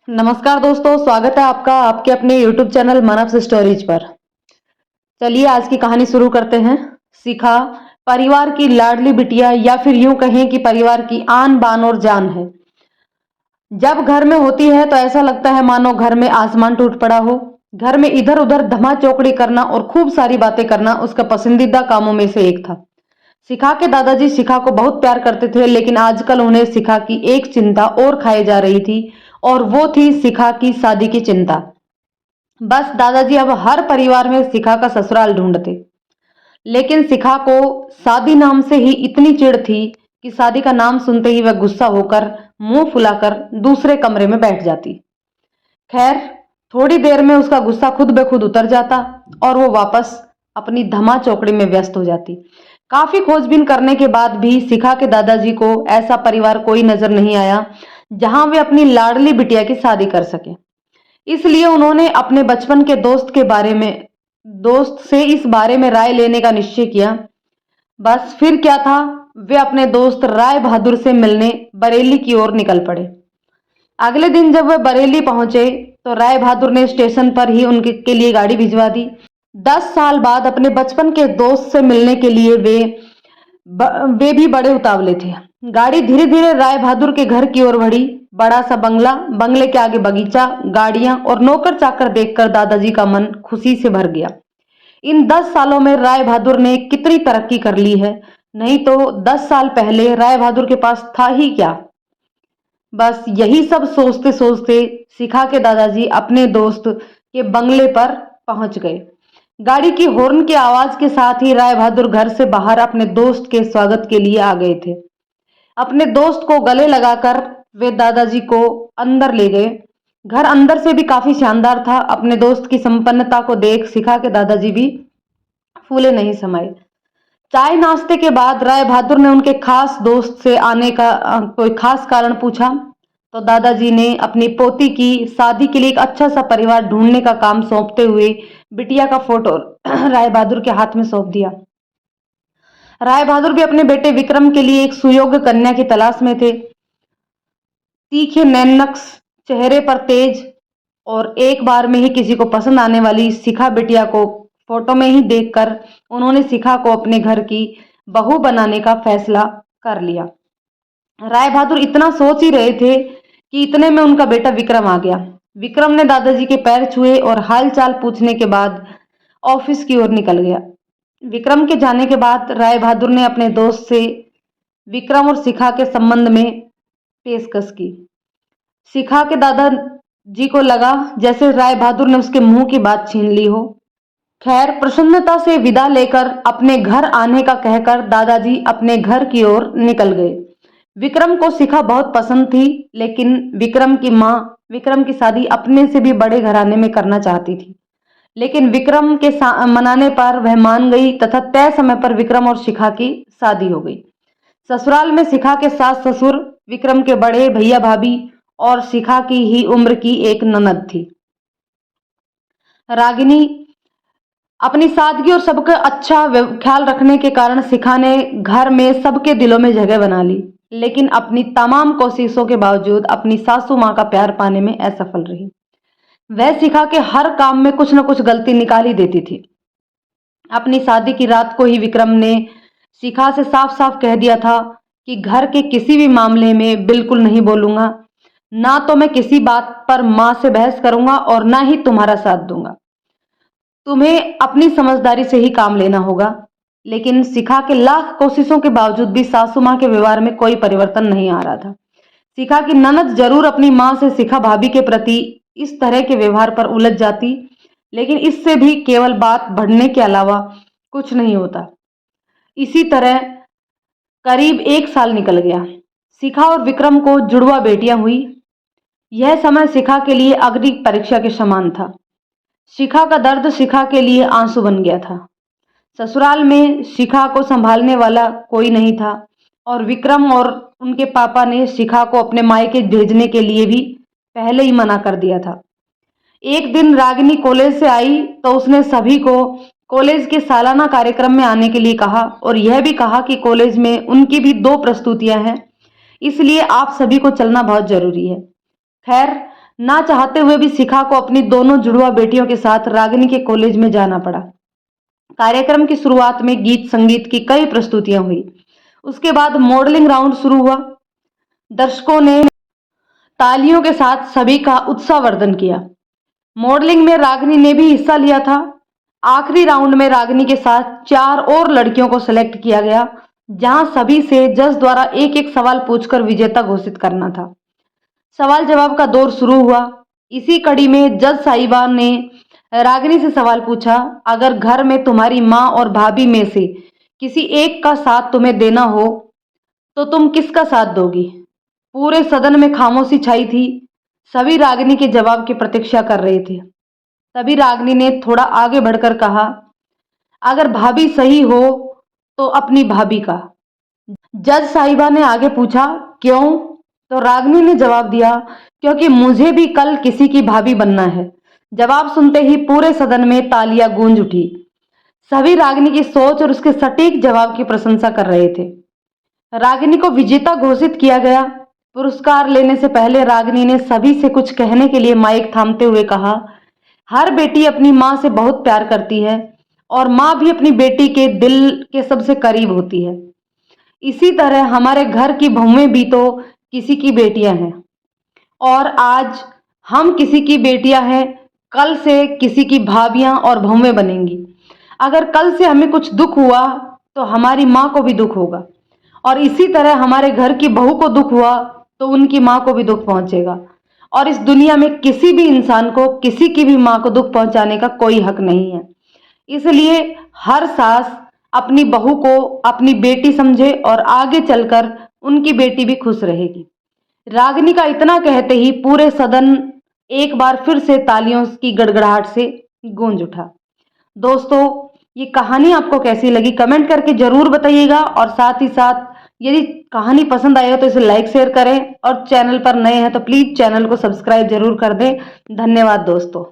नमस्कार दोस्तों, स्वागत है आपका आपके अपने YouTube चैनल मानव स्टोरीज पर। चलिए आज की कहानी शुरू करते हैं। शिखा परिवार की लाडली बिटिया या फिर यूं कहें कि परिवार की आन बान और जान है। जब घर में होती है तो ऐसा लगता है मानो घर में आसमान टूट पड़ा हो। घर में इधर उधर धमा चौकड़ी करना और खूब सारी बातें करना उसका पसंदीदा कामों में से एक था। शिखा के दादाजी शिखा को बहुत प्यार करते थे, लेकिन आजकल उन्हें शिखा की एक चिंता और खाई जा रही थी और वो थी शिखा की शादी की चिंता। बस दादाजी अब हर परिवार में शिखा का ससुराल ढूंढते, लेकिन शिखा को शादी नाम से ही इतनी चिढ़ थी कि शादी का नाम सुनते ही वह गुस्सा होकर मुंह फुलाकर दूसरे कमरे में बैठ जाती। खैर, थोड़ी देर में उसका गुस्सा खुद ब खुद उतर जाता और वो वापस अपनी धमा चौकड़ी में व्यस्त हो जाती। काफी खोजबीन करने के बाद भी शिखा के दादाजी को ऐसा परिवार कोई नजर नहीं आया जहां वे अपनी लाडली बिटिया की शादी कर सके। इसलिए उन्होंने अपने बचपन के दोस्त से इस बारे में राय लेने का निश्चय किया। बस फिर क्या था, वे अपने दोस्त राय बहादुर से मिलने बरेली की ओर निकल पड़े। अगले दिन जब वे बरेली पहुंचे तो राय बहादुर ने स्टेशन पर ही उनके के लिए गाड़ी भिजवा दी। 10 साल बाद अपने बचपन के दोस्त से मिलने के लिए वे भी बड़े उतावले थे। गाड़ी धीरे धीरे राय बहादुर के घर की ओर बढ़ी। बड़ा सा बंगला, बंगले के आगे बगीचा, गाड़ियां और नौकर चाकर देखकर दादाजी का मन खुशी से भर गया। इन 10 सालों में राय बहादुर ने कितनी तरक्की कर ली है। नहीं तो 10 साल पहले राय बहादुर के पास था ही क्या। बस यही सब सोचते सोचते शिखा के दादाजी अपने दोस्त के बंगले पर पहुंच गए। गाड़ी की हॉर्न की आवाज के साथ ही राय बहादुर घर से बाहर अपने दोस्त के स्वागत के लिए आ गए थे। अपने दोस्त को गले लगाकर वे दादाजी को अंदर ले गए। घर अंदर से भी काफी शानदार था। अपने दोस्त की संपन्नता को देख शिखा के दादाजी भी फूले नहीं समाये। चाय नाश्ते के बाद राय बहादुर ने उनके खास दोस्त से आने का कोई खास कारण पूछा तो दादाजी ने अपनी पोती की शादी के लिए एक अच्छा सा परिवार ढूंढने का काम सौंपते हुए बिटिया का फोटो राय बहादुर के हाथ में सौंप दिया। राय बहादुर भी अपने बेटे विक्रम के लिए एक सुयोग्य कन्या की तलाश में थे। तीखे नैन नक्श, चेहरे पर तेज और एक बार में ही किसी को पसंद आने वाली शिखा बिटिया को फोटो में ही देखकर उन्होंने शिखा को अपने घर की बहू बनाने का फैसला कर लिया। राय बहादुर इतना सोच ही रहे थे कि इतने में उनका बेटा विक्रम आ गया। विक्रम ने दादाजी के पैर छुए और हालचाल पूछने के बाद ऑफिस की ओर निकल गया। विक्रम के जाने के बाद राय बहादुर ने अपने दोस्त से विक्रम और शिखा के संबंध में पेशकश की। शिखा के दादाजी को लगा जैसे राय बहादुर ने उसके मुंह की बात छीन ली हो। खैर, प्रसन्नता से विदा लेकर अपने घर आने का कहकर दादाजी अपने घर की ओर निकल गए। विक्रम को शिखा बहुत पसंद थी, लेकिन विक्रम की माँ विक्रम की शादी अपने से भी बड़े घराने में करना चाहती थी। लेकिन विक्रम के मनाने पर वह मान गई तथा तय समय पर विक्रम और शिखा की शादी हो गई। ससुराल में शिखा के सास ससुर, विक्रम के बड़े भैया भाभी और शिखा की ही उम्र की एक ननद थी, रागिनी। अपनी सादगी और सबका अच्छा ख्याल रखने के कारण शिखा ने घर में सबके दिलों में जगह बना ली, लेकिन अपनी तमाम कोशिशों के बावजूद अपनी सासू माँ का प्यार पाने में असफल रही। वह शिखा के हर काम में कुछ न कुछ गलती निकाल ही देती थी। अपनी शादी की रात को ही विक्रम ने शिखा से साफ साफ कह दिया था कि घर के किसी भी मामले में बिल्कुल नहीं बोलूंगा, ना तो मैं किसी बात पर माँ से बहस करूंगा और ना ही तुम्हारा साथ दूंगा। तुम्हें अपनी समझदारी से ही काम लेना होगा। लेकिन शिखा के लाख कोशिशों के बावजूद भी सासू माँ के व्यवहार में कोई परिवर्तन नहीं आ रहा था। शिखा की ननद जरूर अपनी माँ से शिखा भाभी के प्रति इस तरह के व्यवहार पर उलझ जाती, लेकिन इससे भी केवल बात बढ़ने के अलावा कुछ नहीं होता। इसी तरह करीब 1 साल निकल गया। शिखा और विक्रम को जुड़वा बेटियां हुई। यह समय शिखा के लिए अग्नि परीक्षा के समान था। शिखा का दर्द शिखा के लिए आंसू बन गया था। ससुराल में शिखा को संभालने वाला कोई नहीं था और विक्रम और उनके पापा ने शिखा को अपने मायके भेजने के लिए भी पहले ही मना कर दिया था। एक दिन रागिनी कॉलेज से आई तो उसने सभी को कॉलेज के सालाना कार्यक्रम में आने के लिए कहा और यह भी कहा कि कॉलेज में उनकी भी 2 प्रस्तुतियां हैं, इसलिए आप सभी को चलना बहुत जरूरी है। खैर, ना चाहते हुए भी शिखा को अपनी दोनों जुड़वा बेटियों के साथ रागिनी के कॉलेज में जाना पड़ा। कार्यक्रम की शुरुआत में गीत संगीत की कई प्रस्तुतियां हुई। उसके बाद मॉडलिंग राउंड शुरू हुआ। दर्शकों ने तालियों के साथ सभी का उत्साहवर्धन किया। मॉडलिंग में रागिनी ने भी हिस्सा लिया था। आखिरी राउंड में रागिनी के साथ 4 और लड़कियों को सिलेक्ट किया गया, जहां सभी से जज द्वारा एक एक सवाल पूछकर विजेता घोषित करना था। सवाल जवाब का दौर शुरू हुआ। इसी कड़ी में जज साहिबा ने रागिनी से सवाल पूछा, अगर घर में तुम्हारी माँ और भाभी में से किसी एक का साथ तुम्हें देना हो तो तुम किसका साथ दोगी? पूरे सदन में खामोशी छाई थी। सभी रागिनी के जवाब की प्रतीक्षा कर रहे थे। तभी रागिनी ने थोड़ा आगे बढ़कर कहा, अगर भाभी सही हो तो अपनी भाभी का। जज साहिबा ने आगे पूछा, क्यों? तो रागिनी ने जवाब दिया, क्योंकि मुझे भी कल किसी की भाभी बनना है। जवाब सुनते ही पूरे सदन में तालियां गूंज उठी। सभी रागिनी की सोच और उसके सटीक जवाब की प्रशंसा कर रहे थे। रागिनी को विजेता घोषित किया गया। पुरस्कार लेने से पहले रागिनी ने सभी से कुछ कहने के लिए माइक थामते हुए कहा, हर बेटी अपनी माँ से बहुत प्यार करती है और माँ भी अपनी बेटी के दिल के सबसे करीब होती है। इसी तरह हमारे घर की बहुएं भी तो किसी की बेटियां हैं और आज हम किसी की बेटियां हैं, कल से किसी की भाभियां और बहुएं बनेंगी। अगर कल से हमें कुछ दुख हुआ तो हमारी माँ को भी दुख होगा और इसी तरह हमारे घर की बहू को दुख हुआ तो उनकी माँ को भी दुख पहुंचेगा और इस दुनिया में किसी भी इंसान को किसी की भी माँ को दुख पहुंचाने का कोई हक नहीं है। इसलिए हर सास अपनी बहू को अपनी बेटी समझे और आगे चलकर उनकी बेटी भी खुश रहेगी। रागिनी का इतना कहते ही पूरे सदन एक बार फिर से तालियों की गड़गड़ाहट से गूंज उठा। दोस्तों, ये कहानी आपको कैसी लगी कमेंट करके जरूर बताइएगा और साथ ही साथ यदि कहानी पसंद आई हो तो इसे लाइक शेयर करें और चैनल पर नए हैं तो प्लीज चैनल को सब्सक्राइब जरूर कर दें। धन्यवाद दोस्तों।